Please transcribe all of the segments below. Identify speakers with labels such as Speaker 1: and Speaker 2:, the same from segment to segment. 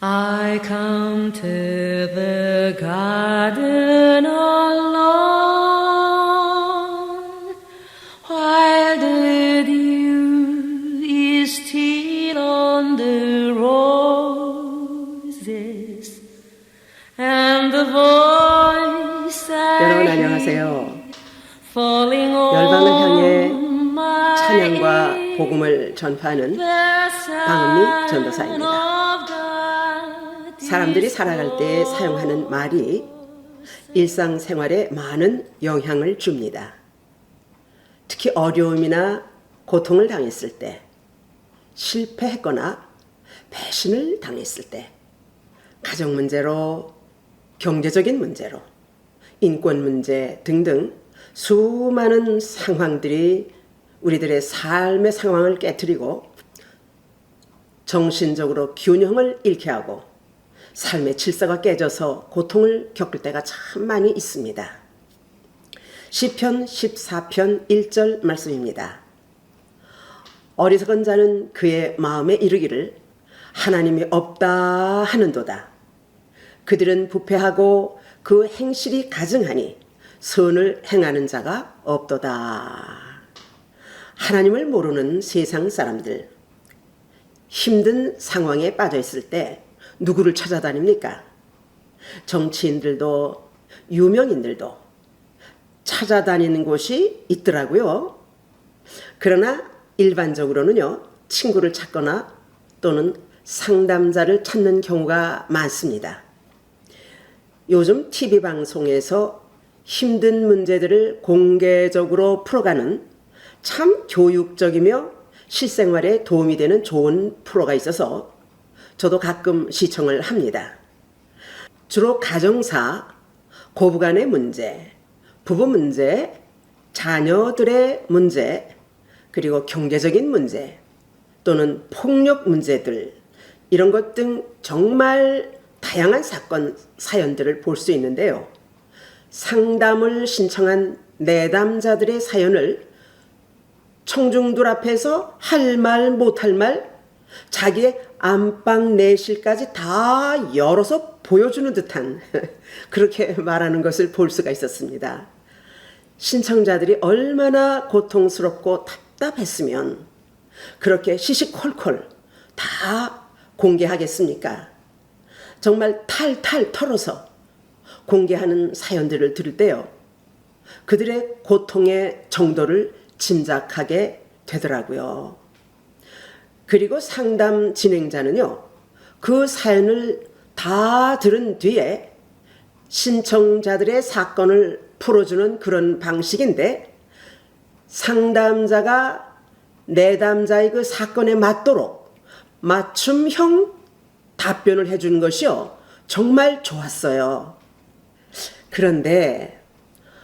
Speaker 1: I come to the garden alone, while the dew is still on the roses, and the voice
Speaker 2: 여러분 안녕하세요.
Speaker 1: falling
Speaker 2: 열방을 향해
Speaker 1: on my
Speaker 2: 찬양과 복음을 전파하는 방은미 전도사입니다. 사람들이 살아갈 때 사용하는 말이 일상생활에 많은 영향을 줍니다. 특히 어려움이나 고통을 당했을 때, 실패했거나 배신을 당했을 때, 가정 문제로, 경제적인 문제로, 인권 문제 등등 수많은 상황들이 우리들의 삶의 상황을 깨트리고 정신적으로 균형을 잃게 하고 삶의 질서가 깨져서 고통을 겪을 때가 참 많이 있습니다. 시편 14편 1절 말씀입니다. 어리석은 자는 그의 마음에 이르기를 하나님이 없다 하는도다. 그들은 부패하고 그 행실이 가증하니 선을 행하는 자가 없도다. 하나님을 모르는 세상 사람들, 힘든 상황에 빠져 있을 때 누구를 찾아다닙니까? 정치인들도 유명인들도 찾아다니는 곳이 있더라고요. 그러나 일반적으로는요, 친구를 찾거나 또는 상담자를 찾는 경우가 많습니다. 요즘 TV 방송에서 힘든 문제들을 공개적으로 풀어가는 참 교육적이며 실생활에 도움이 되는 좋은 프로가 있어서 저도 가끔 시청을 합니다. 주로 가정사, 고부간의 문제, 부부 문제, 자녀들의 문제, 그리고 경제적인 문제 또는 폭력 문제들, 이런 것 등 정말 다양한 사건, 사연들을 볼 수 있는데요. 상담을 신청한 내담자들의 사연을 청중들 앞에서 할 말 못할 말, 자기의 안방 내실까지 다 열어서 보여주는 듯한 그렇게 말하는 것을 볼 수가 있었습니다. 신청자들이 얼마나 고통스럽고 답답했으면 그렇게 시시콜콜 다 공개하겠습니까? 정말 탈탈 털어서 공개하는 사연들을 들을 때요, 그들의 고통의 정도를 짐작하게 되더라고요. 그리고 상담 진행자는요, 그 사연을 다 들은 뒤에 신청자들의 사건을 풀어주는 그런 방식인데, 상담자가 내담자의 그 사건에 맞도록 맞춤형 답변을 해주는 것이요, 정말 좋았어요. 그런데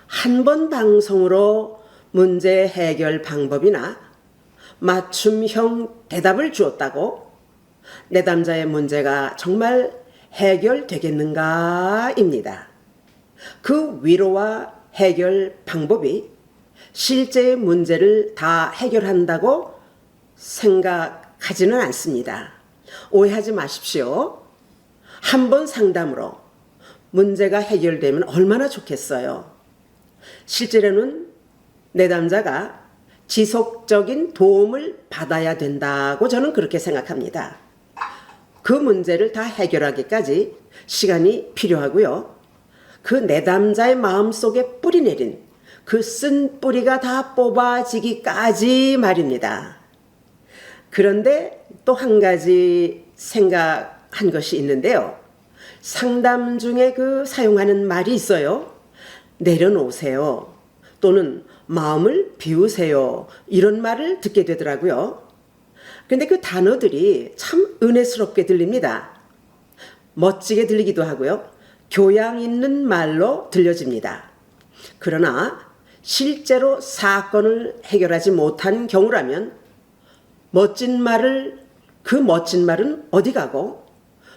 Speaker 2: 한 번 방송으로 문제 해결 방법이나 맞춤형 대답을 주었다고 내담자의 문제가 정말 해결되겠는가입니다. 그 위로와 해결 방법이 실제의 문제를 다 해결한다고 생각하지는 않습니다. 오해하지 마십시오. 한 번 상담으로 문제가 해결되면 얼마나 좋겠어요. 실제로는 내담자가 지속적인 도움을 받아야 된다고 저는 그렇게 생각합니다. 그 문제를 다 해결하기까지 시간이 필요하고요. 그 내담자의 마음속에 뿌리 내린 그 쓴 뿌리가 다 뽑아지기까지 말입니다. 그런데 또 한 가지 생각한 것이 있는데요. 상담 중에 그 사용하는 말이 있어요. 내려놓으세요. 또는 마음을 비우세요. 이런 말을 듣게 되더라고요. 그런데 그 단어들이 참 은혜스럽게 들립니다. 멋지게 들리기도 하고요. 교양 있는 말로 들려집니다. 그러나 실제로 사건을 해결하지 못한 경우라면 그 멋진 말은 어디 가고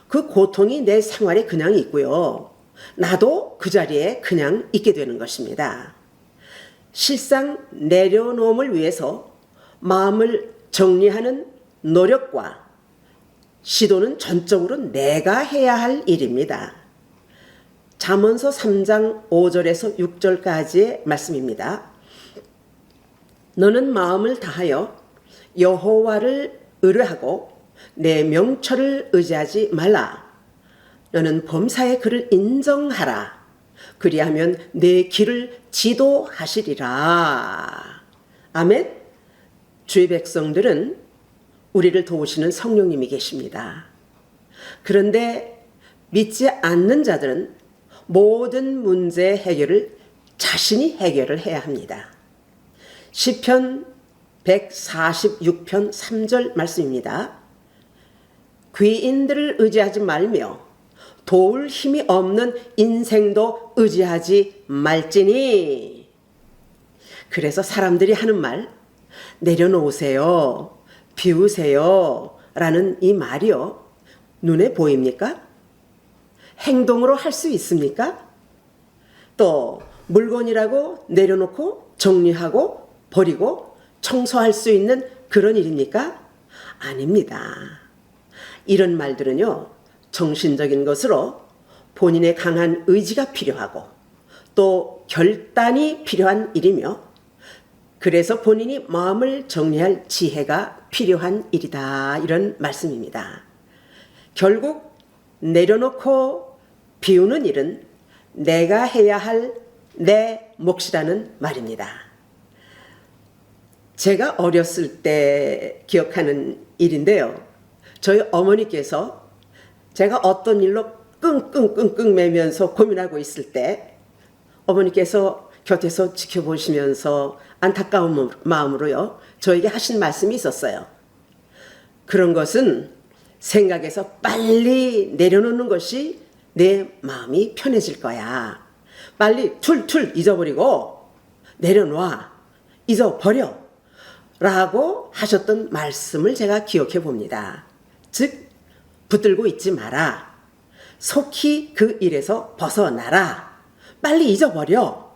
Speaker 2: 그 고통이 내 생활에 그냥 있고요. 나도 그 자리에 그냥 있게 되는 것입니다. 실상 내려놓음을 위해서 마음을 정리하는 노력과 시도는 전적으로 내가 해야 할 일입니다. 잠언서 3장 5절에서 6절까지의 말씀입니다. 너는 마음을 다하여 여호와를 의뢰하고 내 명철을 의지하지 말라. 너는 범사의 그를 인정하라. 그리하면 내 길을 지도하시리라. 아멘. 주의 백성들은 우리를 도우시는 성령님이 계십니다. 그런데 믿지 않는 자들은 모든 문제 해결을 자신이 해결을 해야 합니다. 시편 146편 3절 말씀입니다. 귀인들을 의지하지 말며 도울 힘이 없는 인생도 의지하지 말지니. 그래서 사람들이 하는 말, 내려놓으세요, 비우세요 라는 이 말이요, 눈에 보입니까? 행동으로 할 수 있습니까? 또 물건이라고 내려놓고 정리하고 버리고 청소할 수 있는 그런 일입니까? 아닙니다. 이런 말들은요, 정신적인 것으로 본인의 강한 의지가 필요하고 또 결단이 필요한 일이며, 그래서 본인이 마음을 정리할 지혜가 필요한 일이다, 이런 말씀입니다. 결국 내려놓고 비우는 일은 내가 해야 할 내 몫이라는 말입니다. 제가 어렸을 때 기억하는 일인데요, 저희 어머니께서 제가 어떤 일로 끙끙끙끙 매면서 고민하고 있을 때 어머니께서 곁에서 지켜보시면서 안타까운 마음으로요, 저에게 하신 말씀이 있었어요. 그런 것은 생각에서 빨리 내려놓는 것이 내 마음이 편해질 거야. 빨리 툴툴 잊어버리고 내려놔, 잊어버려 라고 하셨던 말씀을 제가 기억해 봅니다. 즉, 붙들고 있지 마라. 속히 그 일에서 벗어나라. 빨리 잊어버려.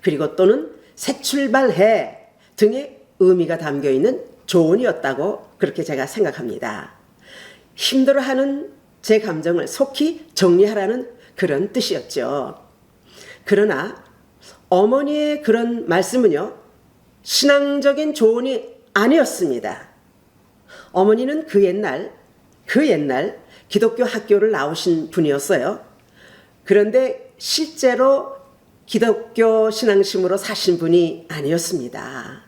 Speaker 2: 그리고 또는 새 출발해 등의 의미가 담겨 있는 조언이었다고 그렇게 제가 생각합니다. 힘들어하는 제 감정을 속히 정리하라는 그런 뜻이었죠. 그러나 어머니의 그런 말씀은요, 신앙적인 조언이 아니었습니다. 어머니는 그 옛날 기독교 학교를 나오신 분이었어요. 그런데 실제로 기독교 신앙심으로 사신 분이 아니었습니다.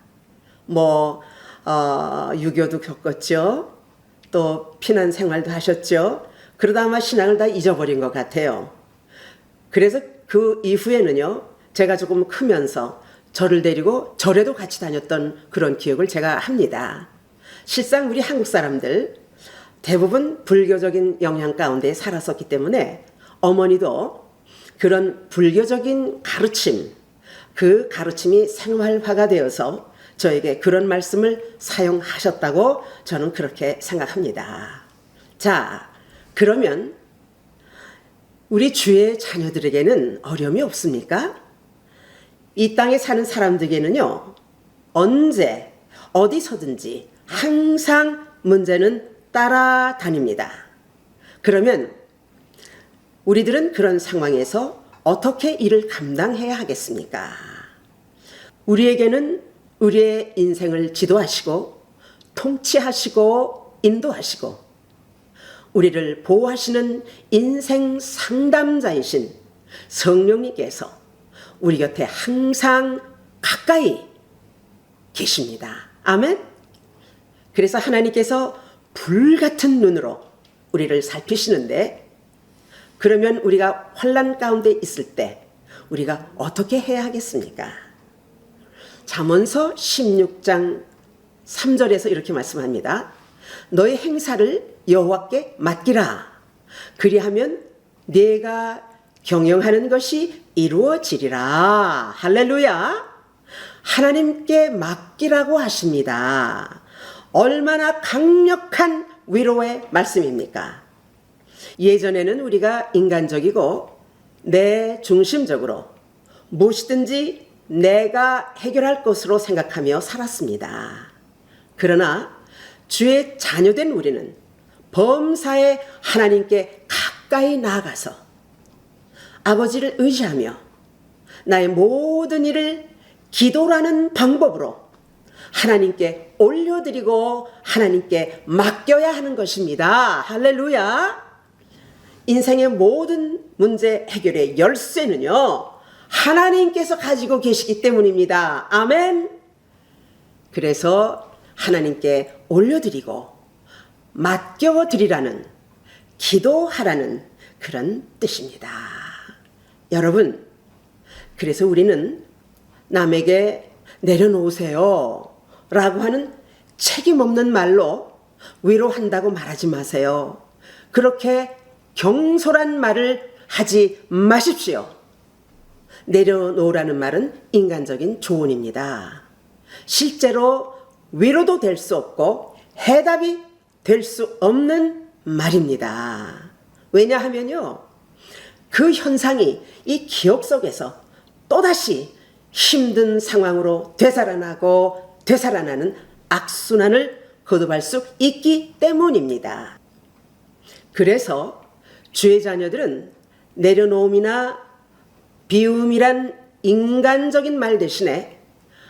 Speaker 2: 유교도 겪었죠. 또 피난 생활도 하셨죠. 그러다 아마 신앙을 다 잊어버린 것 같아요. 그래서 그 이후에는요, 제가 조금 크면서 저를 데리고 절에도 같이 다녔던 그런 기억을 제가 합니다. 실상 우리 한국 사람들 대부분 불교적인 영향 가운데 살았었기 때문에 어머니도 그런 불교적인 가르침, 그 가르침이 생활화가 되어서 저에게 그런 말씀을 사용하셨다고 저는 그렇게 생각합니다. 자, 그러면 우리 주의 자녀들에게는 어려움이 없습니까? 이 땅에 사는 사람들에게는요, 언제 어디서든지 항상 문제는 따라다닙니다. 그러면 우리들은 그런 상황에서 어떻게 일을 감당해야 하겠습니까? 우리에게는 우리의 인생을 지도하시고 통치하시고 인도하시고 우리를 보호하시는 인생 상담자이신 성령님께서 우리 곁에 항상 가까이 계십니다. 아멘. 그래서 하나님께서 불같은 눈으로 우리를 살피시는데, 그러면 우리가 환난 가운데 있을 때 우리가 어떻게 해야 하겠습니까? 잠언서 16장 3절에서 이렇게 말씀합니다. 너의 행사를 여호와께 맡기라. 그리하면 네가 경영하는 것이 이루어지리라. 할렐루야. 하나님께 맡기라고 하십니다. 얼마나 강력한 위로의 말씀입니까? 예전에는 우리가 인간적이고 내 중심적으로 무엇이든지 내가 해결할 것으로 생각하며 살았습니다. 그러나 주의 자녀된 우리는 범사에 하나님께 가까이 나아가서 아버지를 의지하며 나의 모든 일을 기도라는 방법으로 하나님께 올려드리고 하나님께 맡겨야 하는 것입니다. 할렐루야. 인생의 모든 문제 해결의 열쇠는요, 하나님께서 가지고 계시기 때문입니다. 아멘. 그래서 하나님께 올려드리고 맡겨드리라는, 기도하라는 그런 뜻입니다. 여러분, 그래서 우리는 남에게 내려놓으세요 라고 하는 책임 없는 말로 위로한다고 말하지 마세요. 그렇게 경솔한 말을 하지 마십시오. 내려놓으라는 말은 인간적인 조언입니다. 실제로 위로도 될 수 없고 해답이 될 수 없는 말입니다. 왜냐하면요, 그 현상이 이 기억 속에서 또다시 힘든 상황으로 되살아나는 악순환을 거듭할 수 있기 때문입니다. 그래서 주의 자녀들은 내려놓음이나 비움이란 인간적인 말 대신에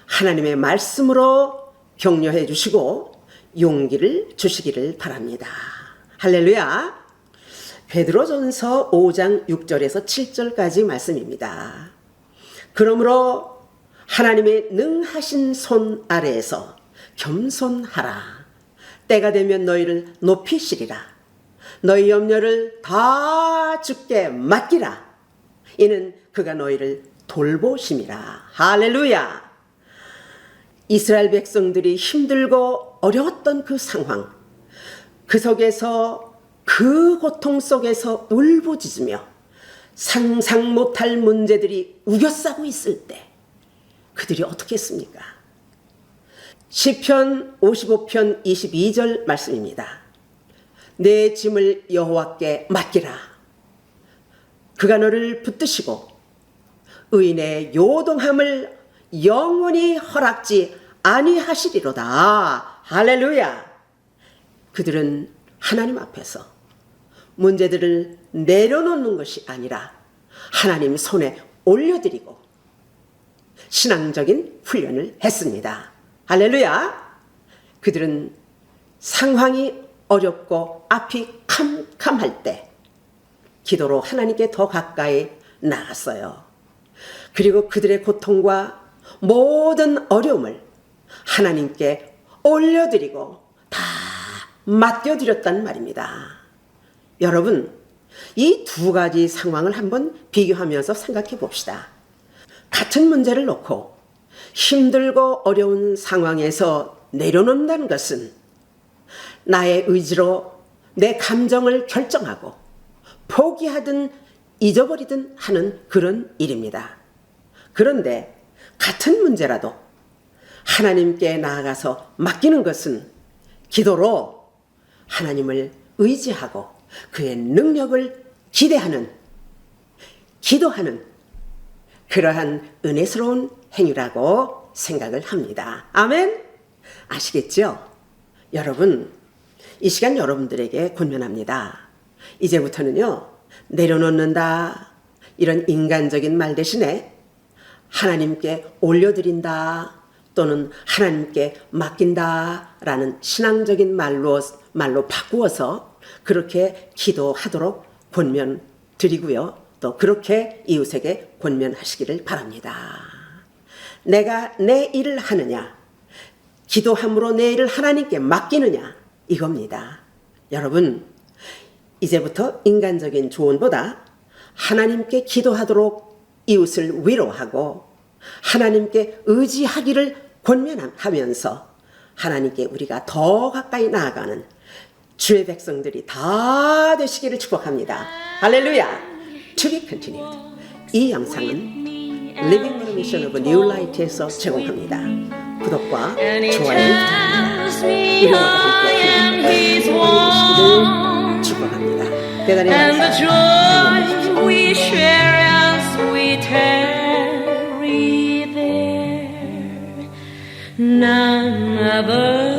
Speaker 2: 하나님의 말씀으로 격려해 주시고 용기를 주시기를 바랍니다. 할렐루야. 베드로전서 5장 6절에서 7절까지 말씀입니다. 그러므로 하나님의 능하신 손 아래에서 겸손하라. 때가 되면 너희를 높이시리라. 너희 염려를 다 주께 맡기라. 이는 그가 너희를 돌보심이라. 할렐루야. 이스라엘 백성들이 힘들고 어려웠던 그 상황, 그 속에서, 그 고통 속에서 울부짖으며 상상 못할 문제들이 우겨싸고 있을 때 그들이 어떻게 했습니까? 시편 55편 22절 말씀입니다. 내 짐을 여호와께 맡기라. 그가 너를 붙드시고 의인의 요동함을 영원히 허락지 아니하시리로다. 할렐루야. 그들은 하나님 앞에서 문제들을 내려놓는 것이 아니라 하나님 손에 올려드리고 신앙적인 훈련을 했습니다. 할렐루야. 그들은 상황이 어렵고 앞이 캄캄할 때 기도로 하나님께 더 가까이 나갔어요. 그리고 그들의 고통과 모든 어려움을 하나님께 올려드리고 다 맡겨드렸단 말입니다. 여러분, 이 두 가지 상황을 한번 비교하면서 생각해 봅시다. 같은 문제를 놓고 힘들고 어려운 상황에서 내려놓는다는 것은 나의 의지로 내 감정을 결정하고 포기하든 잊어버리든 하는 그런 일입니다. 그런데 같은 문제라도 하나님께 나아가서 맡기는 것은 기도로 하나님을 의지하고 그의 능력을 기대하는, 기도하는 그러한 은혜스러운 행위라고 생각을 합니다. 아멘? 아시겠죠? 여러분, 이 시간 여러분들에게 권면합니다. 이제부터는요, 내려놓는다, 이런 인간적인 말 대신에 하나님께 올려드린다, 또는 하나님께 맡긴다라는 신앙적인 말로 바꾸어서 그렇게 기도하도록 권면드리고요. 또 그렇게 이웃에게 권면하시기를 바랍니다. 내가 내 일을 하느냐, 기도함으로 내 일을 하나님께 맡기느냐, 이겁니다. 여러분, 이제부터 인간적인 조언보다 하나님께 기도하도록 이웃을 위로하고 하나님께 의지하기를 권면하면서 하나님께 우리가 더 가까이 나아가는 주의 백성들이 다 되시기를 축복합니다. 할렐루야. To be continued. 이 영상은 Living in the Mission of New Light에서 제공합니다. 구독과 좋아요 부탁드립니다. 이모와 함께 하나님의 축복합니다. 대단히 감사합니다.
Speaker 1: None of us